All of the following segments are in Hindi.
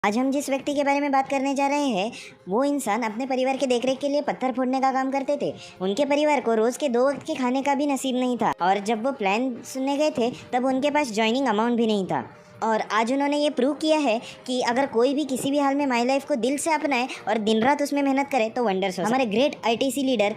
आज हम जिस व्यक्ति के बारे में बात करने जा रहे हैं वो इंसान अपने परिवार के देखरेख के लिए पत्थर फोड़ने का काम करते थे। उनके परिवार को रोज के 2 वक्त के खाने का भी नसीब नहीं था और जब वो प्लान सुनने गए थे तब उनके पास ज्वाइनिंग अमाउंट भी नहीं था। और आज उन्होंने ये प्रूव किया है कि अगर कोई भी किसी भी हाल में माई लाइफ को दिल से अपनाए और दिन रात उसमें मेहनत करे तो वंडर्स हो। हमारे ग्रेट आईटीसी लीडर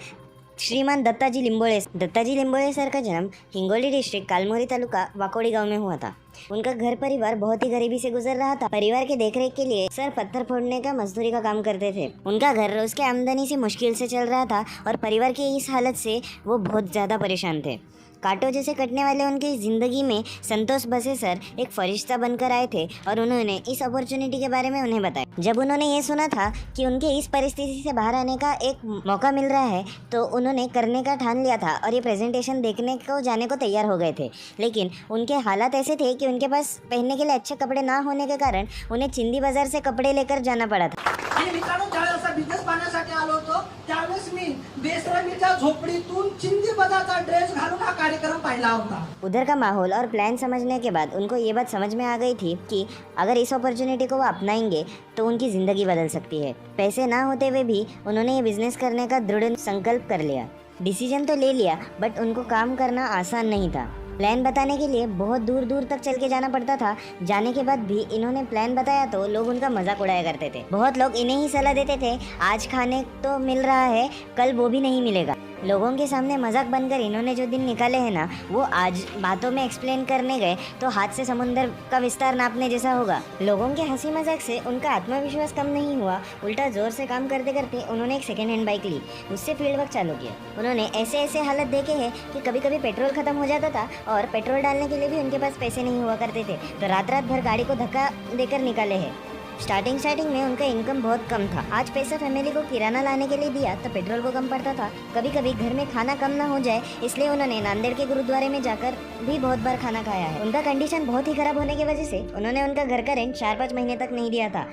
श्रीमान दत्ताजी लिंबोळे सर का जन्म हिंगोली डिस्ट्रिक्ट कालमोरी तालुका वाकोड़ी गांव में हुआ था। उनका घर परिवार बहुत ही गरीबी से गुजर रहा था। परिवार के देखरेख के लिए सर पत्थर फोड़ने का मजदूरी का काम करते थे। उनका घर रोज के आमदनी से मुश्किल से चल रहा था और परिवार की इस हालत से वो बहुत ज़्यादा परेशान थे। कांटों जैसे कटने वाले उनकी ज़िंदगी में संतोष बसे सर एक फरिश्ता बनकर आए थे और उन्होंने इस अपॉर्चुनिटी के बारे में उन्हें बताया। जब उन्होंने ये सुना था कि उनके इस परिस्थिति से बाहर आने का एक मौका मिल रहा है तो उन्होंने करने का ठान लिया था और ये प्रेजेंटेशन देखने को जाने को तैयार हो गए थे। लेकिन उनके हालात ऐसे थे कि उनके पास पहनने के लिए अच्छे कपड़े ना होने के कारण उन्हें चिंदी बाजार से कपड़े लेकर जाना पड़ा था। मित्रांनो, ज्यावेळेस असा बिझनेस पाहण्यासाठी आलो होतो त्यावेळेस मी बेसरमीच्या झोपडीतून चिंदी बदाचा ड्रेस घालून हा कार्यक्रम पाहिला होता। उधर का माहौल और प्लान समझने के बाद उनको ये बात समझ में आ गई थी कि अगर इस अपॉर्चुनिटी को वो अपनाएंगे तो उनकी ज़िंदगी बदल सकती है। पैसे ना होते हुए भी उन्होंने ये बिजनेस करने का दृढ़ संकल्प कर लिया। डिसीजन तो ले लिया बट उनको काम करना आसान नहीं था। प्लान बताने के लिए बहुत दूर दूर तक चल के जाना पड़ता था। जाने के बाद भी इन्होंने प्लान बताया तो लोग उनका मजाक उड़ाया करते थे। बहुत लोग इन्हें ही सलाह देते थे, आज खाने तो मिल रहा है कल वो भी नहीं मिलेगा। लोगों के सामने मजाक बनकर इन्होंने जो दिन निकाले हैं ना वो आज बातों में एक्सप्लेन करने गए तो हाथ से समुंदर का विस्तार नापने जैसा होगा। लोगों के हंसी मजाक से उनका आत्मविश्वास कम नहीं हुआ, उल्टा जोर से काम करते करते उन्होंने एक सेकेंड हैंड बाइक ली, उससे फील्ड वर्क चालू किया। उन्होंने ऐसे ऐसे हालत देखे हैं कि कभी कभी पेट्रोल खत्म हो जाता था और पेट्रोल डालने के लिए भी उनके पास पैसे नहीं हुआ करते थे तो रात रात भर गाड़ी को धक्का देकर निकाले हैं। स्टार्टिंग में उनका इनकम बहुत कम था। आज पैसा फैमिली को किराना लाने के लिए दिया तो पेट्रोल को कम पड़ता था। कभी कभी घर में खाना कम ना हो जाए इसलिए उन्होंने नांदेड़ के गुरुद्वारे में जाकर भी बहुत बार खाना खाया है। उनका कंडीशन बहुत ही खराब होने की वजह से उन्होंने उनका घर का रेंट 4-5 महीने तक नहीं दिया था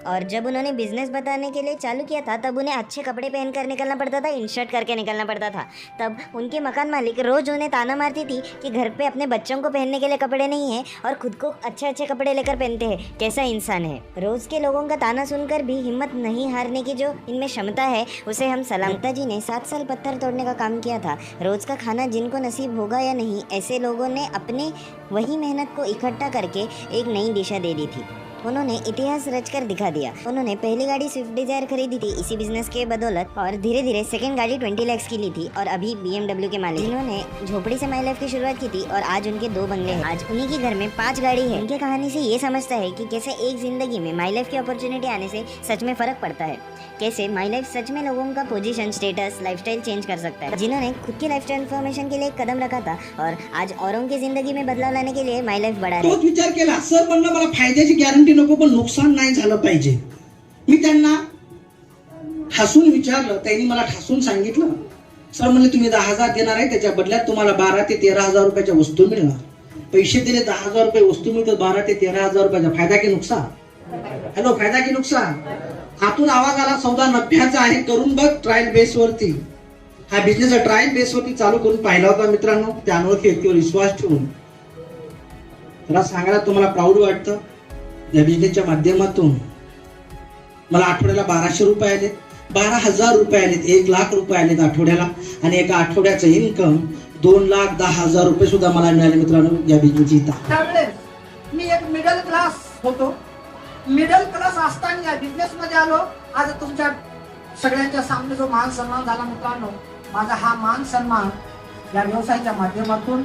और जब उन्होंने बिजनेस बताने के लिए चालू किया था तब उन्हें अच्छे कपड़े पहनकर निकलना पड़ता था, इनशर्ट करके निकलना पड़ता था। तब उनके मकान मालिक रोज़ उन्हें ताना मारती थी कि घर पे अपने बच्चों को पहनने के लिए कपड़े नहीं है और खुद को अच्छे अच्छे कपड़े लेकर पहनते हैं, कैसा इंसान है। रोज़ के लोगों का ताना सुनकर भी हिम्मत नहीं हारने की जो इनमें क्षमता है उसे हम सलामता जी ने 7 साल पत्थर तोड़ने का काम किया था। रोज़ का खाना जिनको नसीब होगा या नहीं ऐसे लोगों ने अपने वही मेहनत को इकट्ठा करके एक नई दिशा दे दी थी। उन्होंने इतिहास रचकर दिखा दिया। उन्होंने पहली गाड़ी स्विफ्ट डिजायर खरीदी थी इसी बिजनेस के बदौलत और धीरे धीरे सेकंड गाड़ी 20 लाख की ली थी और अभी BMW के मालिक। जिन्होंने झोपड़ी से माई लाइफ की शुरुआत की थी और आज उनके 2 बंगले हैं। आज उन्हीं के घर में 5 गाड़ी है। उनकी कहानी से ये समझता है कि कैसे एक जिंदगी में माई लाइफ की अपॉर्चुनिटी आने से सच में फर्क पड़ता है, कैसे माई लाइफ सच में लोगों का पोजीशन, स्टेटस, लाइफस्टाइल चेंज कर सकता है। जिन्होंने खुद की लाइफ ट्रांसफॉर्मेशन के लिए एक कदम रखा था और आज औरों की जिंदगी में बदलाव लाने के लिए माई लाइफ बढ़ा रहे। तोच विचार केला, सर म्हणलं मला फायद्याची गॅरंटी नको पण नुकसान नाही झालं पाहिजे। मी त्यांना ठासून विचारलं, त्यांनी मला ठासून सांगितलं, सर म्हणले तुम्ही 10,000 देणार आहे त्याच्या बदल्यात तुम्हाला 12 ते 13,000 रुपयाच्या वस्तू मिळणार। पैसे दिले 10,000 रुपये वस्तू मिळतात, 12 ते 13,000 रुपयाचा फायदा की नुकसान? हॅलो, फायदा की नुकसान? हातून आवाज आला, सौदा नफ्याचा आहे, करून बघ ट्रायल बेस वरती। हा बिझनेस ट्रायल बेस वरती चालू करून पाहिला होता मित्रांनो। त्यामुळे व्यक्तीवर विश्वास ठेवून मला सांगायला तुम्हाला प्राऊड वाटतं या बिझनेसच्या माध्यमातून मला आठवड्याला 1200 रुपये आले, 12,000 रुपये आले, 1 लाख रुपये आले आठवड्याला आणि एका आठवड्याचं इन्कम 2,10,000 रुपये सुद्धा मला मिळाले मित्रांनो या बिझनेसची। त्यावेळेस मी एक मिडल क्लास होतो, मिडल क्लास असताना या बिझनेस मध्ये आलो। आज तुमच्या सगळ्यांच्या सामने जो मान सन्मान झाला मित्रांनो, माझा हा मान सन्मान या व्यवसायाच्या माध्यमातून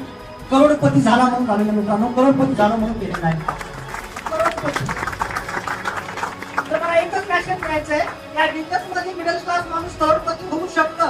करोडपती झाला म्हणून झालेला मित्रांनो, करोडपती झाला म्हणून केलेला आहे। करोडपती तर मला एकच पॅशन करायचंय, या बिझनेस मध्ये मिडल क्लास माणूस करोडपती होऊ शकतो।